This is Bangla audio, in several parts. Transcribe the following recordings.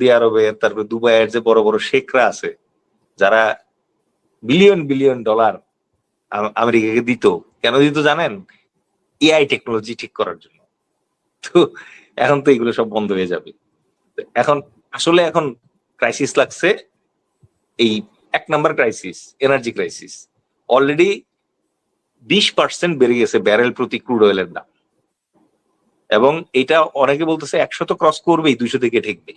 সৌদি আরবের, তারপরে দুবাইয়ের যে বড় বড় শেখরা আছে যারা বিলিয়ন বিলিয়ন ডলার আমেরিকাকে দিত, কেন দিত জানেন? এআই টেকনোলজি ঠিক করার জন্য। তো এখন তো এগুলো সব বন্ধ হয়ে যাবে। এখন আসলে এখন ক্রাইসিস লাগছে, এই 1 number crisis energy crisis. Already 20% বেড়ে গেছে ব্যারেল প্রতি ক্রুড অয়েলের দাম, এবং এটা অনেকে বলতেছে 100 তো ক্রস করবেই, 200 থেকে ঠেকবে।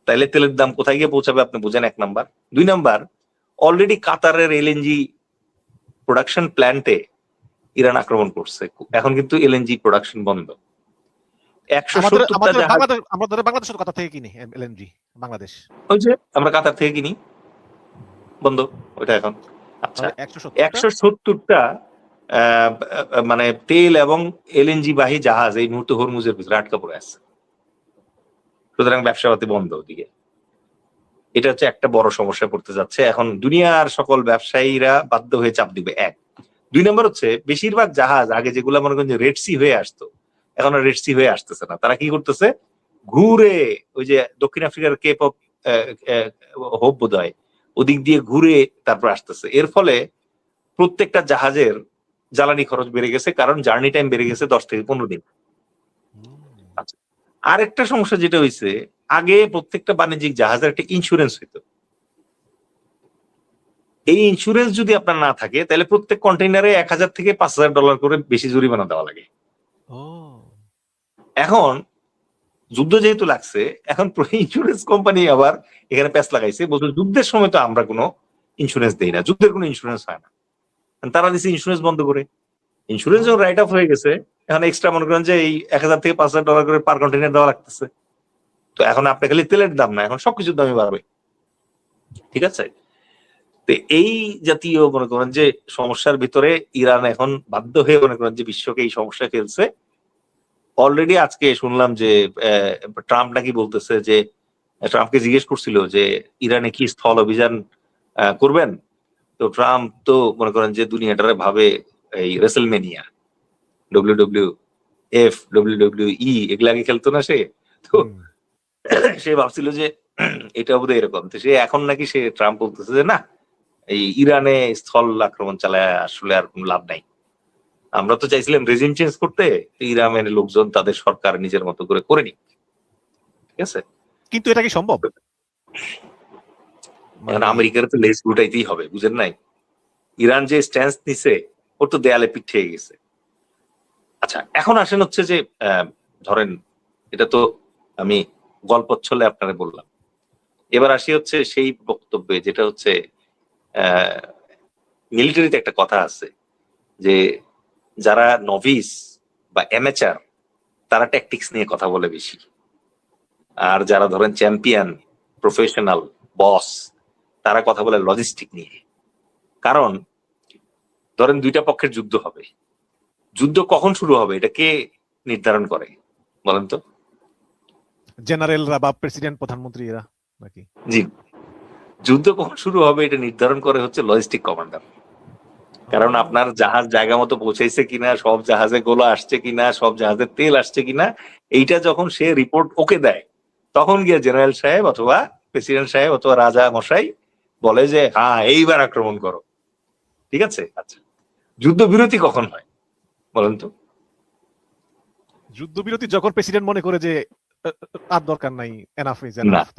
তাইলে তেলের দাম কোথায় গিয়ে পৌঁছাবে আপনি বুঝেন? 1 নাম্বার। 2 নাম্বার, অলরেডি কাতারের এলএনজি প্রোডাকশন প্ল্যান্টে ইরান আক্রমণ করছে, এখন কিন্তু এলএনজি প্রোডাকশন বন্ধ। 170টা জাহাজ আমাদের বাংলাদেশের কথা থেকে কিনি এলএনজি, বাংলাদেশ ওই যে আমরা কাতার থেকে কিনি, বন্ধ ওইটা এখন। আচ্ছা, 170টা মানে তেল এবং এলএনজি বাহী জাহাজ এই মুহূর্তে হরমুজের ভিতরে আটকা পড়ে আছে। সুতরাং ব্যবসাপাতি বন্ধ ওদিকে। এটা হচ্ছে একটা বড় সমস্যা পড়তে যাচ্ছে এখন, দুনিয়ার সকল ব্যবসায়ীরা বাধ্য হয়ে চাপ দিবে। 1। 2 নম্বর হচ্ছে বেশিরভাগ জাহাজ আগে যেগুলো মনে করেন যে রেড সি হয়ে আসতো, এখন আর রেড সি হয়ে আসতেছে না। তারা কি করতেছে? ঘুরে ওই যে দক্ষিণ আফ্রিকার কেপ অফ হোপ বোধহয় ওদিক দিয়ে ঘুরে তারপর আসতেছে। এর ফলে প্রত্যেকটা জাহাজের জ্বালানি খরচ বেড়ে গেছে, কারণ জার্নি টাইম বেড়ে গেছে 10 থেকে 15 দিন। আচ্ছা, আরেকটা সমস্যা যেটা হয়েছে, আগে প্রত্যেকটা বাণিজ্যিক জাহাজের একটা ইন্স্যুরেন্স হইতো। এই ইন্স্যুরেন্স যদি আপনার না থাকে তাহলে প্রত্যেক কন্টেইনারে $1000 থেকে $5000 করে বেশি জরিমানা দেওয়া লাগে। এখন যুদ্ধ যেহেতু লাগছে, এখন ইন্স্যুরেন্স কোম্পানি আবার এখানে প্যাচ লাগাইছে, বলছে যুদ্ধের সময় তো আমরা কোনো ইন্স্যুরেন্স দেই না, যুদ্ধের কোনো ইন্স্যুরেন্স হয় না। তারা দিচ্ছে ইন্স্যুরেন্স বন্ধ করে। ইন্স্যুরেন্স যখন রাইট অফ হয়ে গেছে, এখন এক্সট্রা মনে করেন যে এই $1000 থেকে $5000 করে পার কন্টেইনার দেওয়া লাগতেছে। তো এখন আপনি খালি তেলের দাম না, এখন সবকিছুর দামই বাড়বে। ঠিক আছে? তো এই জাতীয় মনে করেন যে সমস্যার ভিতরে ইরান এখন বাধ্য হয়ে মনে করেন যে বিশ্বকে এই সমস্যায় ফেলছে। অলরেডি আজকে শুনলাম যে ট্রাম্প নাকি বলতেছে যে, ট্রাম্পকে জিজ্ঞেস করছিল যে ইরানে কি স্থল অভিযান করবেন? তো ট্রাম্প তো মনে করেন যে দুনিয়াটারে ভাবে এই রেসেলমেনিয়া, WWF, WWE এগুলা আগে খেলতো না সে, তো সে ভাবছিল যে এটা বোধহয় এরকম। তো সে এখন নাকি ট্রাম্প বলতেছে যে না, এই ইরানে স্থল আক্রমণ চালায় আসলে আর কোনো লাভ নাই। আমরা তো চাইছিলাম রেজিম চেঞ্জ করতে, ইরানের লোকজন তাদের সরকার নিজের মতো করে করে নিক। ঠিক আছে, কিন্তু এটা কি সম্ভব? এখন আমেরিকার তো লেজ গুটাইতেই হবে, বুঝেন নাই? ইরান যে স্ট্যান্স নিছে ওর তো দেয়ালে পিঠ থেকে গেছে। আচ্ছা, এখন আসেন হচ্ছে যে ধরেন এটা তো আমি গল্পচ্ছলে আপনারা বললাম, এবার আসি হচ্ছে সেই বক্তব্যে, যেটা হচ্ছে মিলিটারিতে একটা কথা আছে যে যারা নভিস বা অ্যামেচার তারা ট্যাকটিক্স নিয়ে কথা বলে বেশি, আর যারা ধরেন চ্যাম্পিয়ন প্রফেশনাল বস তারা কথা বলে লজিস্টিক নিয়ে। কারণ ধরেন দুইটা পক্ষের যুদ্ধ হবে, যুদ্ধ কখন শুরু হবে এটা কে নির্ধারণ করে বলেন তো? জেনারেলরা বা প্রেসিডেন্ট, প্রধানমন্ত্রী এরা নাকি? জি, যুদ্ধ কখন শুরু হবে এটা নির্ধারণ করে হচ্ছে লজিস্টিক কমান্ডার। কারণ আপনার জাহাজ জায়গা মতো পৌঁছাইছে কিনা, সব জাহাজে গোলা আসছে কিনা, সব জাহাজের তেল আসছে কিনা, এইটা যখন সে রিপোর্ট ওকে দেয়, তখন গিয়ে জেনারেল সাহেব অথবা প্রেসিডেন্ট সাহেব অথবা রাজা মশাই বলে যে হ্যাঁ এইবার আক্রমণ করো। ঠিক আছে? আচ্ছা, যুদ্ধবিরতি কখন হয় বলেন তো? যুদ্ধবিরতি যখন প্রেসিডেন্ট মনে করে যে আর দরকার নাই, এনাফ ইজ এনাফ।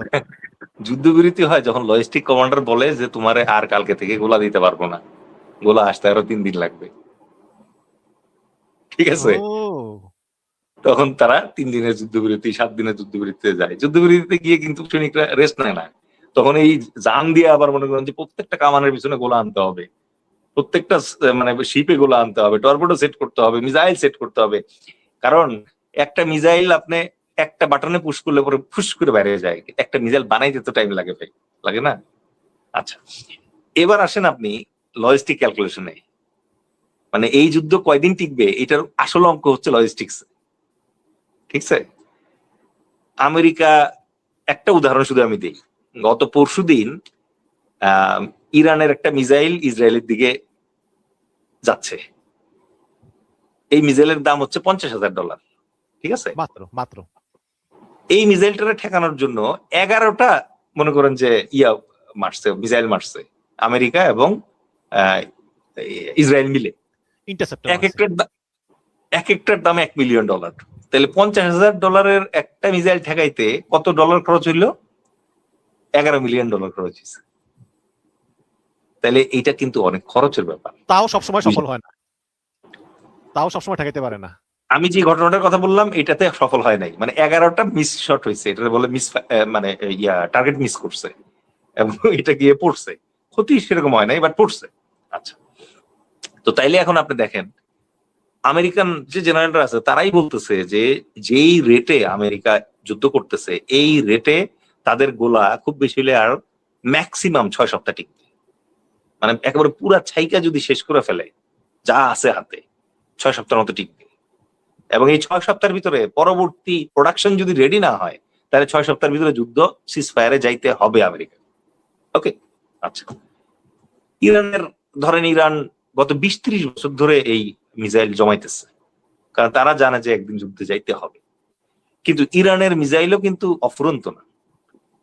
যুদ্ধবিরতি হয় যখন লজিস্টিক কমান্ডার বলে যে তোমারে আর কালকে থেকে গোলা দিতে পারবো না, গোলা আসতে আরো 3 দিন লাগবে। ঠিক আছে? তখন তারা 3 দিনের যুদ্ধবিরতি, 7 দিনের যুদ্ধবিরতিতে যায়। যুদ্ধবিরতিতে গিয়ে কিন্তু সৈনিকরা রেস্ট নেয় না, তখন এই জান দিয়ে আবার মনে করেন যে প্রত্যেকটা কামানের পিছনে গোলা আনতে হবে, প্রত্যেকটা মানে শিপে গোলা আনতে হবে, টর্পেডো সেট করতে হবে, মিসাইল সেট করতে হবে। কারণ একটা মিসাইল আপনি একটা বাটনে পুশ করলে পরে ফুস করে বাইরে যায়, একটা মিসাইল বানাইতে তো টাইম লাগে ভাই, লাগে না? আচ্ছা, এবার আসেন আপনি লজিস্টিক ক্যালকুলেশনে, মানে এই যুদ্ধ কয়দিন টিকবে এটার আসল অঙ্ক হচ্ছে লজিস্টিক্স। ঠিক আছে? আমেরিকা, একটা উদাহরণ শুধু আমি দিই, গত পরশুদিন ইরানের একটা মিসাইল ইসরায়েলের দিকে যাচ্ছে, এই মিসাইলের দাম হচ্ছে $50,000। ঠিক আছে? মাত্র এই মিসাইলটা ঠেকানোর জন্য 11টা মনে করেন যে মারছে, মিসাইল মারছে আমেরিকা এবং ইসরায়েল মিলে। এক একটার দাম $1 মিলিয়ন। তাহলে $50,000 একটা মিসাইল ঠেকাইতে কত ডলার খরচ হইলো? $11 মিলিয়ন খরচ হয়েছে। তাহলে এইটা কিন্তু অনেক খরচের ব্যাপার। তাও সবসময় সফল হয় না, তাও সবসময় ঠেকাইতে পারে না। আমি যে ঘটনাটার কথা বললাম এটাতে সফল হয় নাই, মানে 11টা মিস শট হয়েছে, এটা বলে মিস, মানে টার্গেট মিস করছে এবং এটা গিয়ে পড়ছে। ক্ষতি সেরকম হয় নাই, বাট পড়ছে। আচ্ছা, তো তাইলে এখন আপনি দেখেন আমেরিকান যে জেনারেলরা আছে তারাই বলতেছে যে যেই রেটে আমেরিকা যুদ্ধ করতেছে এই রেটে তাদের গোলা খুব বেশি হলে আর ম্যাক্সিমাম 6 সপ্তাহ টিকবে। মানে একেবারে পুরা ছাইকা যদি শেষ করে ফেলে যা আছে হাতে, 6 সপ্তাহের মতো টিকবে। এবং এই 6 সপ্তাহের ভিতরে পরবর্তী প্রোডাকশন যদি রেডি না হয় তাহলে 6 সপ্তাহের ভিতরে যুদ্ধ সিজফায়ারে যাইতে হবে আমেরিকা। ওকে, আচ্ছা। ইরানের ধরেন ইরান গত 20-30 বছর ধরে এই মিসাইল জমাইতেছে, কারণ তারা জানে যে একদিন যুদ্ধে যাইতে হবে। কিন্তু ইরানের মিসাইলও কিন্তু অফুরন্ত না।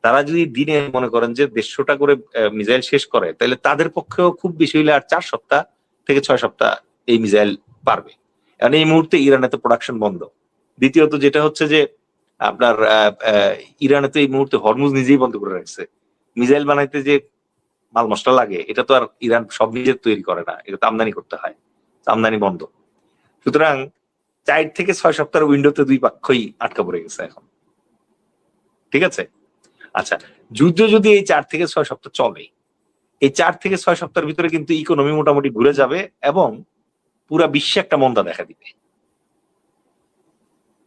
তারা যদি দিনে মনে করেন যে 150টা করে মিসাইল শেষ করে তাহলে তাদের পক্ষেও খুব বেশি হইলে আর 4 সপ্তাহ থেকে 6 সপ্তাহ এই মিসাইল পারবে। কারণ এই মুহূর্তে ইরানে তো প্রোডাকশন বন্ধ। দ্বিতীয়ত যেটা হচ্ছে যে আপনার ইরানে তো এই মুহূর্তে হরমুজ নিজেই বন্ধ করে রাখছে। মিসাইল বানাইতে যে মাল মশলা লাগে এটা তো আর ইরান সব নিজে তৈরি করে না, এটা তো আমদানি করতে হয়, আমদানি বন্ধ। সুতরাং 4 থেকে 6 সপ্তাহের উইন্ডোতে দুই পক্ষই আটকা পড়ে গেছে এখন। ঠিক আছে, আচ্ছা। যুদ্ধ যদি এই 4 থেকে 6 সপ্তাহ চলে, এই 4 থেকে 6 সপ্তাহের ভিতরে কিন্তু ইকোনমি মোটামুটি ঘুরে যাবে এবং পুরা বিশ্বে একটা মন্দা দেখা দিবে।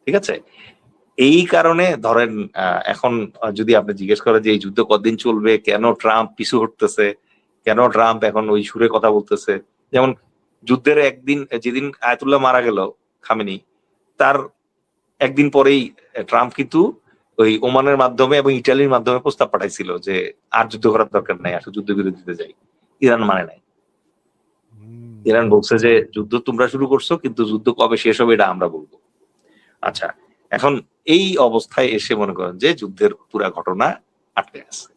ঠিক আছে, এই কারণে ধরেন এখন যদি আপনি জিজ্ঞেস করেন যে এই যুদ্ধ কতদিন চলবে, কেন ট্রাম্প পিছু হটতেছে, কেন ট্রাম্প এখন ওই সুরে কথা বলতেছে, যেমন যুদ্ধের একদিন যেদিন আয়াতুল্লাহ মারা গেল খামেনি, তার একদিন পরেই ট্রাম্প কিন্তু ওই ওমানের মাধ্যমে এবং ইটালির মাধ্যমে প্রস্তাব পাঠাইছিল যে আর যুদ্ধ করার দরকার নাই, আসলে যুদ্ধ বিরতিতে যাই। ইরান মানে নাই। ইরান বলছে যে যুদ্ধ তোমরা শুরু করছো, কিন্তু যুদ্ধ কবে শেষ হবে এটা আমরা বলবো। আচ্ছা, এখন এই অবস্থায় এসে মনে করেন যে যুদ্ধের পুরা ঘটনা আটকে আছে।